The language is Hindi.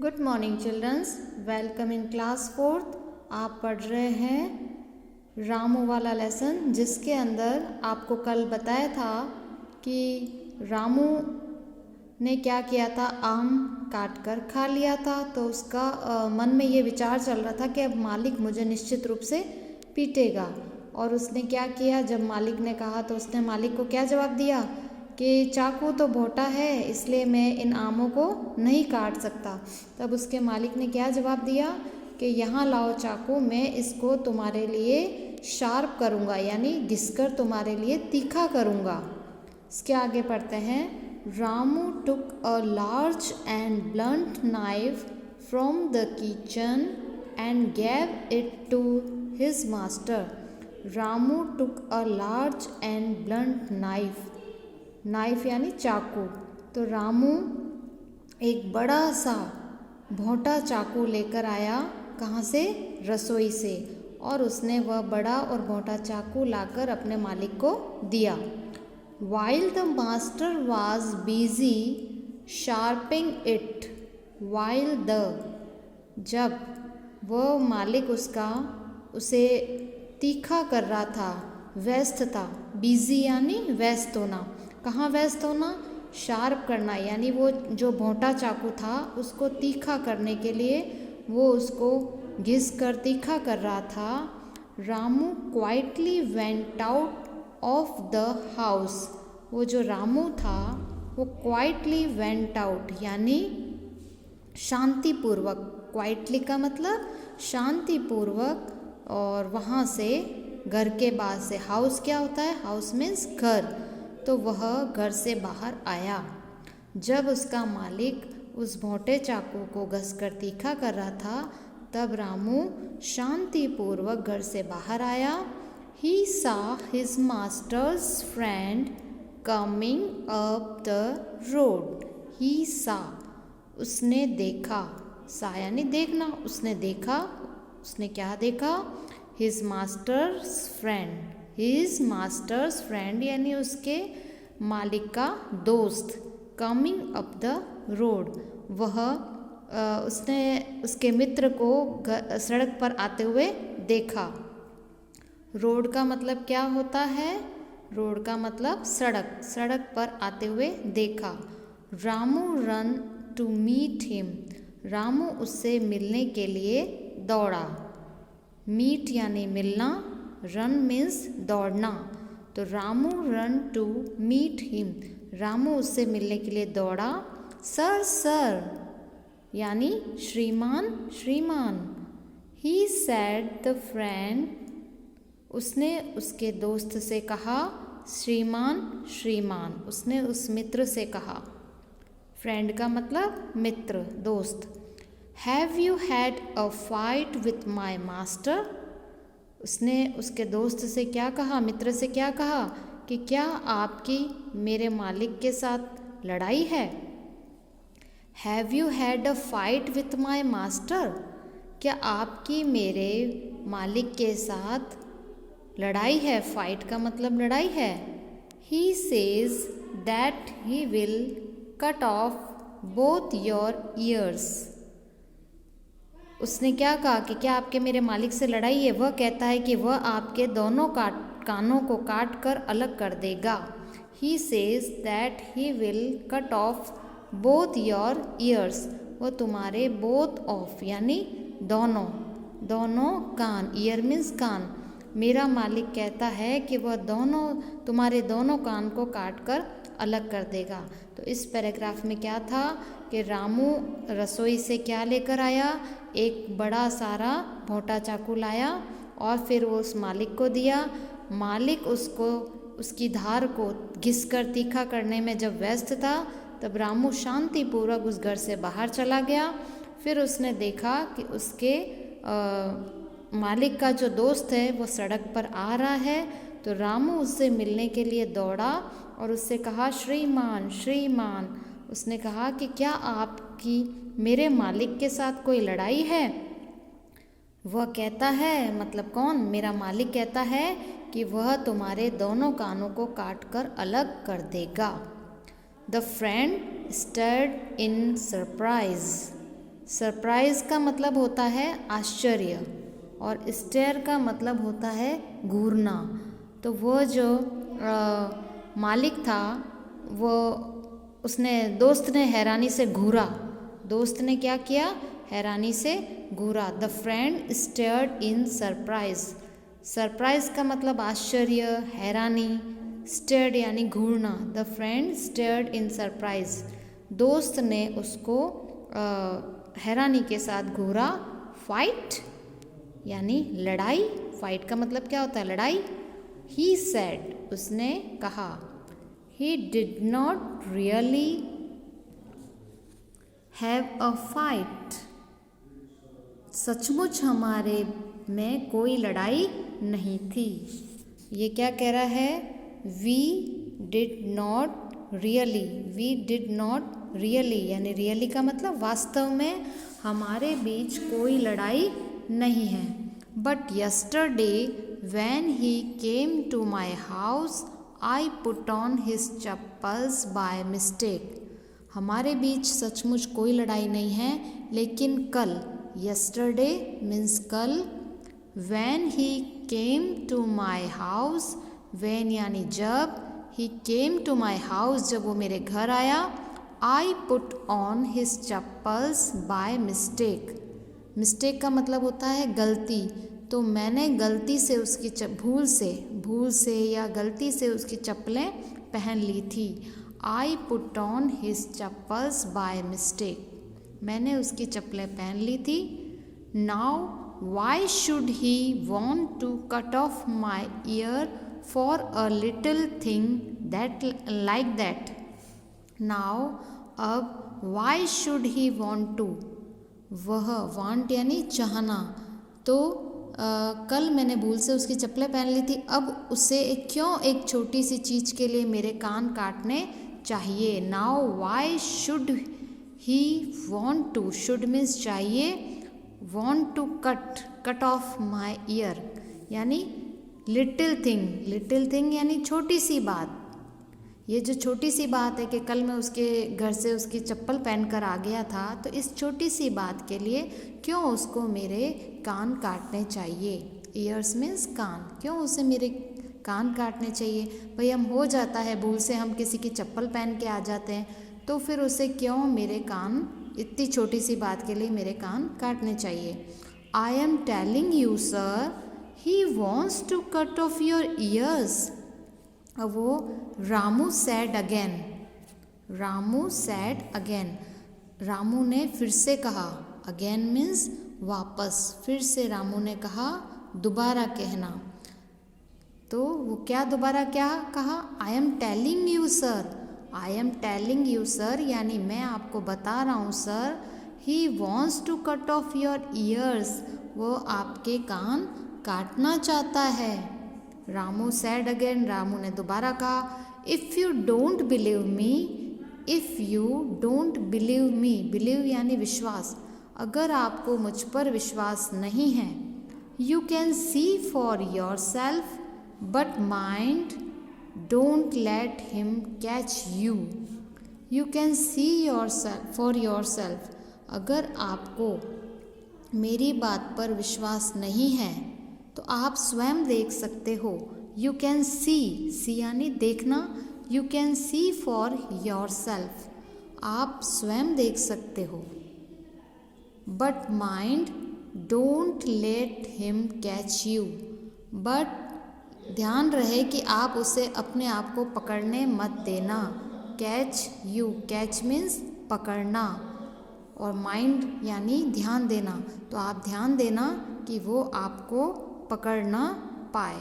Good morning childrens, welcome in class fourth. आप पढ़ रहे हैं रामू वाला लेसन, जिसके अंदर आपको कल बताया था कि रामू ने क्या किया था, आम काट कर खा लिया था। तो उसका मन में ये विचार चल रहा था कि अब मालिक मुझे निश्चित रूप से पीटेगा। और उसने क्या किया, जब मालिक ने कहा तो उसने मालिक को क्या जवाब दिया कि चाकू तो भोटा है, इसलिए मैं इन आमों को नहीं काट सकता। तब उसके मालिक ने क्या जवाब दिया कि यहाँ लाओ चाकू, मैं इसको तुम्हारे लिए शार्प करूँगा, यानी घिसकर तुम्हारे लिए तीखा करूँगा। इसके आगे पढ़ते हैं। Ramu took a large and blunt knife from the kitchen and gave it to his master. Ramu took a large and blunt knife, knife यानी चाकू। तो रामू एक बड़ा सा भोंटा चाकू लेकर आया, कहाँ से? रसोई से। और उसने वह बड़ा और भोंटा चाकू लाकर अपने मालिक को दिया। While the master was busy sharpening it, जब वह मालिक उसका उसे तीखा कर रहा था, व्यस्त था। बिजी यानी व्यस्त होना। कहाँ व्यस्त होना? शार्प करना, यानी वो जो भोंटा चाकू था उसको तीखा करने के लिए वो उसको घिस कर तीखा कर रहा था। Ramu quietly went out of the house. वो जो रामू था वो क्वाइटली वेंट आउट यानी शांतिपूर्वक। क्वाइटली का मतलब शांतिपूर्वक। और वहाँ से, घर के बाद से, हाउस क्या होता है? हाउस मीन्स घर। तो वह घर से बाहर आया। जब उसका मालिक उस भोंटे चाकू को घसकर तीखा कर रहा था, तब रामू शांतिपूर्वक घर से बाहर आया। He saw his master's friend coming up the road. He saw, उसने देखा। saw यानी देखना। उसने देखा। उसने क्या देखा? His master's friend. His master's friend यानी उसके मालिक का दोस्त। Coming up the road, वह उसने उसके मित्र को सड़क पर आते हुए देखा। रोड का मतलब क्या होता है? रोड का मतलब सड़क। सड़क पर आते हुए देखा। Ramu run to meet him. रामू उससे मिलने के लिए दौड़ा। मीट यानी मिलना, रन मीन्स दौड़ना। तो Ramu run to meet him, रामू उससे मिलने के लिए दौड़ा। सर सर यानी श्रीमान श्रीमान। ही सैड द फ्रेंड, उसने उसके दोस्त से कहा। श्रीमान श्रीमान, उसने उस मित्र से कहा। फ्रेंड का मतलब मित्र, दोस्त। Have you had a fight with my master. उसने उसके दोस्त से क्या कहा, मित्र से क्या कहा कि क्या आपकी मेरे मालिक के साथ लड़ाई है? Have you had a fight with my master, क्या आपकी मेरे मालिक के साथ लड़ाई है? फाइट का मतलब लड़ाई है। He says that he will cut off both your ears. उसने क्या कहा कि क्या आपके मेरे मालिक से लड़ाई है? वह कहता है कि वह आपके दोनों कानों को काट कर अलग कर देगा। He says that he will cut off both your ears, वह तुम्हारे बोथ ऑफ यानी दोनों, दोनों कान। ईयर मीन्स कान। मेरा मालिक कहता है कि वह तुम्हारे दोनों कान को काट कर अलग कर देगा। तो इस पैराग्राफ में क्या था कि रामू रसोई से क्या लेकर आया? एक बड़ा सारा भोंटा चाकू लाया और फिर वो उस मालिक को दिया। मालिक उसको, उसकी धार को घिसकर तीखा करने में जब व्यस्त था, तब रामू शांतिपूर्वक उस घर से बाहर चला गया। फिर उसने देखा कि उसके मालिक का जो दोस्त है वो सड़क पर आ रहा है। तो रामू उससे मिलने के लिए दौड़ा और उससे कहा, श्रीमान श्रीमान। उसने कहा कि क्या आपकी मेरे मालिक के साथ कोई लड़ाई है? वह कहता है, मतलब कौन? मेरा मालिक कहता है कि वह तुम्हारे दोनों कानों को काट कर अलग कर देगा। The friend stared in surprise. Surprise का मतलब होता है आश्चर्य और स्टेयर का मतलब होता है घूरना। तो वो जो मालिक था वो दोस्त ने हैरानी से घूरा। दोस्त ने क्या किया? हैरानी से घूरा। The friend stared in surprise. Surprise का मतलब आश्चर्य, हैरानी, स्टेयर्ड यानी घूरना। The friend stared in surprise. दोस्त ने उसको हैरानी के साथ घूरा। फाइट यानी लड़ाई। फाइट का मतलब क्या होता है? लड़ाई। ही सेड, उसने कहा। He did not really have a fight. सचमुच हमारे में कोई लड़ाई नहीं थी। ये क्या कह रहा है? We did not really. We did not really यानी रियली का मतलब वास्तव में हमारे बीच कोई लड़ाई नहीं है। But yesterday when he came to my house I put on his chappals by mistake. हमारे बीच सचमुच कोई लड़ाई नहीं है, लेकिन कल, यस्टरडे मीन्स कल, when he came to my house, when यानी जब, ही केम टू माई हाउस जब वो मेरे घर आया, आई put on his chappals by mistake. Mistake का मतलब होता है गलती। तो मैंने गलती से उसकी भूल से या गलती से उसकी चप्पलें पहन ली थी। I put on his chappals by mistake. मैंने उसकी चप्पलें पहन ली थी। Now why should he want to cut off my ear for a little thing that like that. Now अब why should he want to, वह वांट यानी चाहना। तो कल मैंने भूल से उसकी चप्पलें पहन ली थी, अब उसे क्यों एक छोटी सी चीज़ के लिए मेरे कान काटने चाहिए। Now why should he want to, should means चाहिए, want to cut off my ear यानी लिटिल थिंग यानी छोटी सी बात। ये जो छोटी सी बात है कि कल मैं उसके घर से उसकी चप्पल पहनकर आ गया था, तो इस छोटी सी बात के लिए क्यों उसको मेरे कान काटने चाहिए। ईयर्स मीन्स कान। क्यों उसे मेरे कान काटने चाहिए? भाई हम हो जाता है भूल से हम किसी की चप्पल पहन के आ जाते हैं, तो फिर उसे क्यों मेरे कान, इतनी छोटी सी बात के लिए मेरे कान काटने चाहिए। I am telling you sir, he wants to cut off your ears. अब वो Ramu said again. Ramu said again. Ramu ने फिर से कहा। अगेन मीन्स वापस। फिर से रामू ने कहा, दोबारा कहना। तो वो क्या दोबारा क्या कहा? I am telling you sir. I am telling you sir यानी मैं आपको बता रहा हूँ sir. He wants to cut off your ears, वो आपके कान काटना चाहता है। रामू सैड अगेन, रामू ने दोबारा कहा। If you don't believe me, if you don't believe me, believe यानी विश्वास, अगर आपको मुझ पर विश्वास नहीं है, you can see for your self but mind don't let him catch you. You can see your self for your self, अगर आपको मेरी बात पर विश्वास नहीं है तो आप स्वयं देख सकते हो। यू कैन सी यानी देखना, you can see for your self, आप स्वयं देख सकते हो। But mind don't let him catch you, but ध्यान रहे कि आप उसे अपने आप को पकड़ने मत देना। कैच यू, कैच मीन्स पकड़ना, और माइंड यानी ध्यान देना, तो आप ध्यान देना कि वो आपको पकड़ ना पाए।